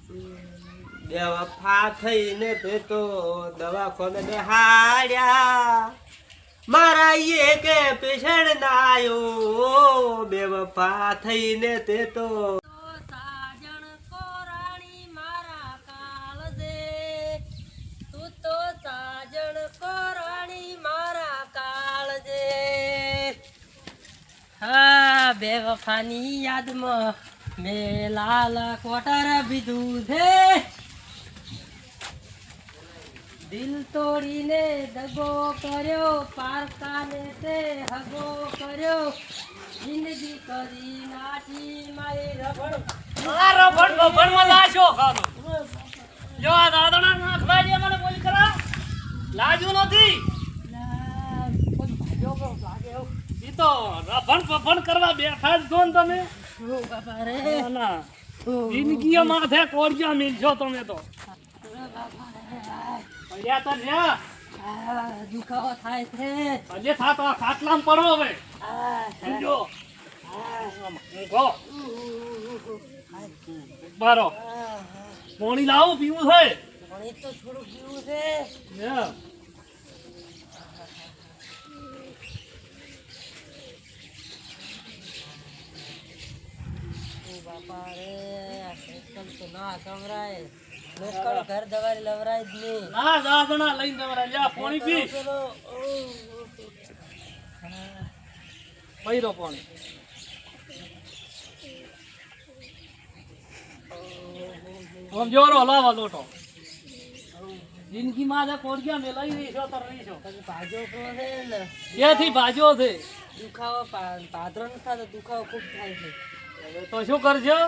બે વફા થઈને તે તો દવાખાને બેહાડ્યા મારા એક પેશન્ટ ના આયો બે વફા થઈને તે તો સાજણ કોરાણી મારા કાળજે તું તો સાજણ કોરાણી મારા કાળજે હા બે વફાની યાદમાં મેં લાલ કોટર પીધું છે દિલ તોડીને દગો કર્યો પારકાને તે હગો કર્યો જિંદગી કરી નાખી મારી રબડ રબડમાં લાશો ખાનો જો આ દાદણા નાખવા દે મને બોલી કરા લાજુ નથી ઈ તો રબડ કરવા બેઠા જ છો ને તમે બાપા રે ના જિંદગી માથે કોરજા મિલશો તમે તો પડ્યા તો લ્યા દુખાવો થાય છે આજે થાતો આ ખાટલામાં પડો હવે સમજો ઊંઘો બારો પાણી લાવો પીવું છે પાણી તો થોડું પીવું છે બાપા રે આ સાયકલ તો ના સંભળાય લોકલ ઘર દવાઈ લવરાય જ નહીં ના દાદણા લઈને તમારા લ્યા પાણી પી પૈરો પાણી આમ જોરો લાવા લોટો જિંદગી માં કોરગ્યા મે લઈ રહી છો તો રહી છો ભાજો છે ને એથી ભાજો છે દુખાવો પાદરો ન થતો દુખાવો ખૂબ થાય છે તો શું કરજો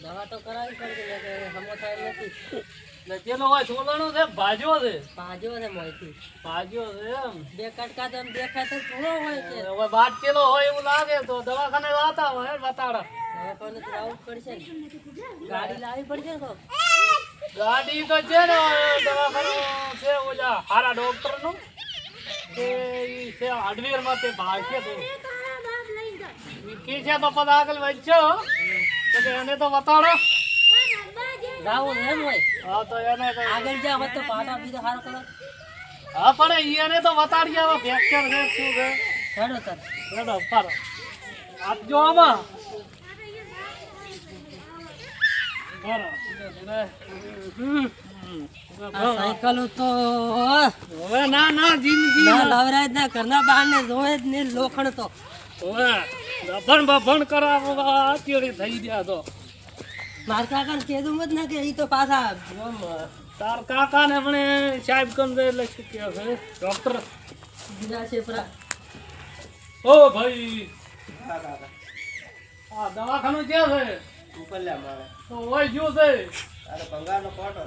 દવા તો કરાવી પડશે કે હમો થાય નથી ને પેલો હોય છોલાણો છે ભાજો છે ભાજો છે મોયથી ભાજો છે એમ બે કટકા તો એમ દેખાય તો થોડો હોય છે હવે બાટકેલો હોય એવું લાગે તો દવાખાને જતા હોય બતાડા હવે કોને તો આવવું પડશે ને ગાડી લાવવી પડશે ને તો ગાડી તો છે ને દવાખાનું છે ઓલા હારા ડોક્ટર નું કે ઈ છે હાર્ડવેર માં તે ભાગ છે તો કે છે તો પદ આગળ વધ્યો તો કે એને તો બતાડો જાવું ને એમ હોય હા તો એને તો આગળ જા હવે તો પાટા બીજો સારો કરો હા પણ ઈ એને તો બતાડી આવો ફ્રેક્ચર છે શું છે હેડો તર હેડો પારો આપજો આમાં સાયકલ તો હવે ના ના જિંદગી ના લવરાજ ના ઘરના બહાર ને જોવે જ ને લોખંડ તો હવે રભણ બભણ કરાવવા અત્યારે થઈ ગયા તો માર કાકા કેદું મત ના કે ઈ તો પાછા તાર કાકા ને મને સાહેબ કમ દે એટલે શું કહે છે ડોક્ટર બીજા છે પરા ઓ ભાઈ આ દવાખાનું ક્યાં છે ઉપરલ્યા મારે તો હોય ગયું છે અરે ભંગારનો કોટો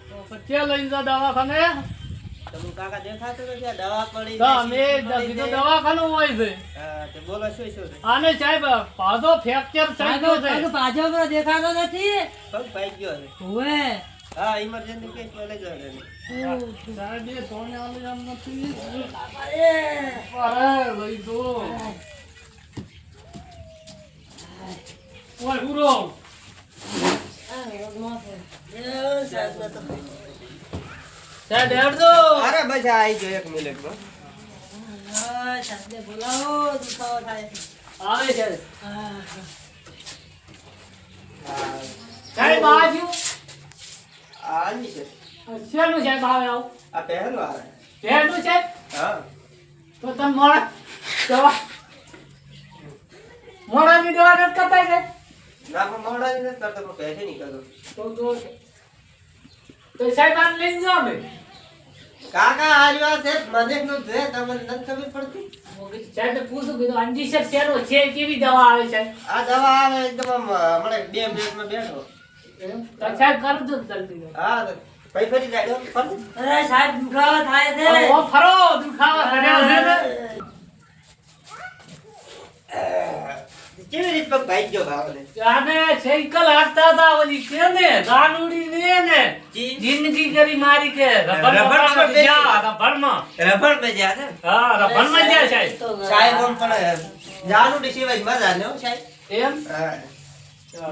તો પછી લઈને જા દવાખાને તમે કાકા દેખાતો નથી આ દવા પડી તો અમે કીધું દવાખાનું હોય છે હા તે બોલો શું શું છે આને સાહેબ પાછો ફ્રેક્ચર થઈ ગયો છે પાછો પર દેખાતો નથી પગ ભાઈ ગયો છે ઓએ હા ઇમરજન્સી કેસ માં લઈ જાવ સાહેબ એ ધોને આલે એમ નથી અરે અરે લઈ દો ઓય હુરો સાહેબ હેડજો અરે બસ આવી ગયો 1 મિનિટમાં બોલાવો દુખાવો થાય આવે છે હા સાહેબ બાજુ આની છે શેનું સાહેબ આવે આવું આ પહેરનો આવે શેનું સાહેબ હા તો તમે મોડાની દવા નથી કરતા છે ના પણ મોડા ને કરતો પણ પૈસે નહીં કરતો તો સાહેબ આને લઈને જાઓ ને કાકા આવ્યા છે મને નું છે તમને નથી ખબર પડતી સાહેબ પૂછું કીધું અંજીસર શેનો છે કેવી દવા આવે છે આ દવા આવે એકદમ હમણાં 2 મિનિટમાં બેઠો તો સાહેબ કરજો જલ્દી હા ભાઈ ફરી જાય અરે સાહેબ દુખાવો થાય છે ઓ ફરો દુખાવા કર્યો છે ને કેવી રીતે પગ ભાઈ ગયો ભાવને આને સાયકલ હાંકતા હતા ઓલી કે ને રાનુડી ને જિંદગી કરી મારી કે રબડમાં ગયા રબડમાં રબડ માં જ્યાં છે હા રબડમાં ગયા સાહેબ સાહેબ આમ પણ જાનું ડી સિવાય મજા ને હો સાહેબ એમ હા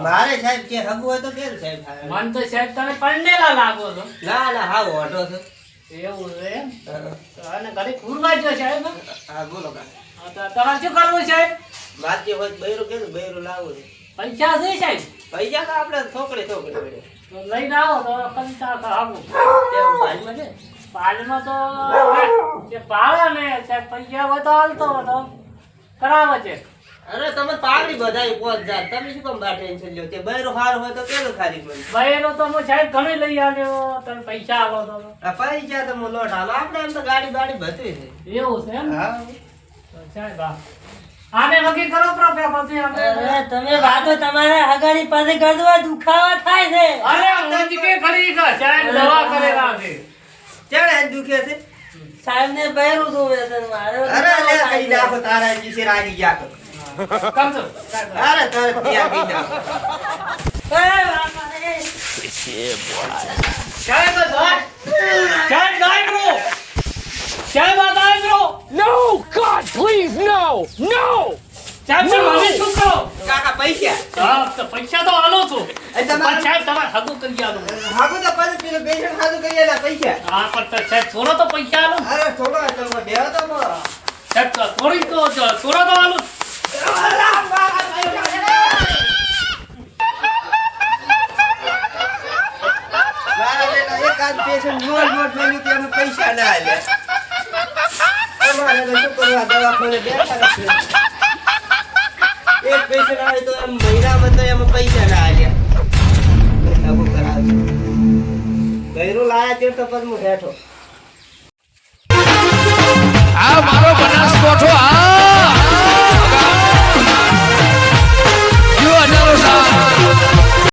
મારે સાહેબ કે હગું હોય તો કેમ સાહેબ હા. મન તો સાહેબ તમે પરણેલા લાગો છો ના ના હા ઓઢો છો એવું છે એમ? હા. તો આને ઘરે ફૂરવા જો સાહેબ હા બોલો કા હા, તો તમારે શું કરવું સાહેબ મારજી હોય તો બૈરું કેવું બૈરું લાવું છે પૈસા છે સાહેબ પૈસા તો આપણે થોકડે થોકડે વળે તો લઈને આવો તો કંટા ખાવું કેમ ભાઈમાં છે પાલમાં તો જે પાળે ને સાહેબ પૈસા હોય તો હાલતો હોય તો કરાવે છે અરે તમે પાગડી બધાય 5000 તમે શું કામ બા ટેન્શન લ્યો તે બૈરું હાર હોય તો કેવું ખાલી મને બહેનો તો હું સાહેબ ઘણી લઈ આવ્યો તમે પૈસા આવો તો આ પૈસા તો હું લોટ હાલો આપણે એમ તો ગાડી બાડી બધી છે એવું છે એમ હા તો સાહેબ આને નક્કી કરો પ્રોફે પછી આપણે અરે તમે વાતો તમારે હગાની પાસે કરી દો દુખાવા થાય છે અરે ઊંચ કે ખરી કે સાહેબ દવા કરેલા છે ચડે દુખે છે સાહેબ ને બહેરું જોવે છે મારે અરે લે કઈ નાખો તારા જીસે રાજી ગયા કરો કમજો અરે તારે ત્યાં કઈ નાખો સાહેબ દાય સાહેબ દાય બ્રો સાહેબ દાય bro No! God, please, no! No! સાહેબ તમે હવે શું કરો કાકા પૈસા હા તો પૈસા તો આલો છો એ તમારે પણ સાહેબ તમારે હગું કરી આલો હાગુ તો પછી પેલો પેશન્ટ હાગુ કરીએ ને પૈસા હા પણ તો સાહેબ થોડો તો પૈસા આલો અરે થોડો તમે બેહો તો મો સાહેબ થોડી તો થોડો તો આલો મારા બેટા એકાદ પેશન્ટ નોટ લઈ લીધી અમે પૈસા ના આલ્યા અમારે તો શું કરવા દવાખાને બેઠા નથી એક પેશન્ટ આવે તો એમ મહિનામાં તો એમાં પૈસા ના આલ્યા આવું કરાવે ગયરો લાયા છે તો પણ હું હેઠો આ મારો બનાસકોઠો આ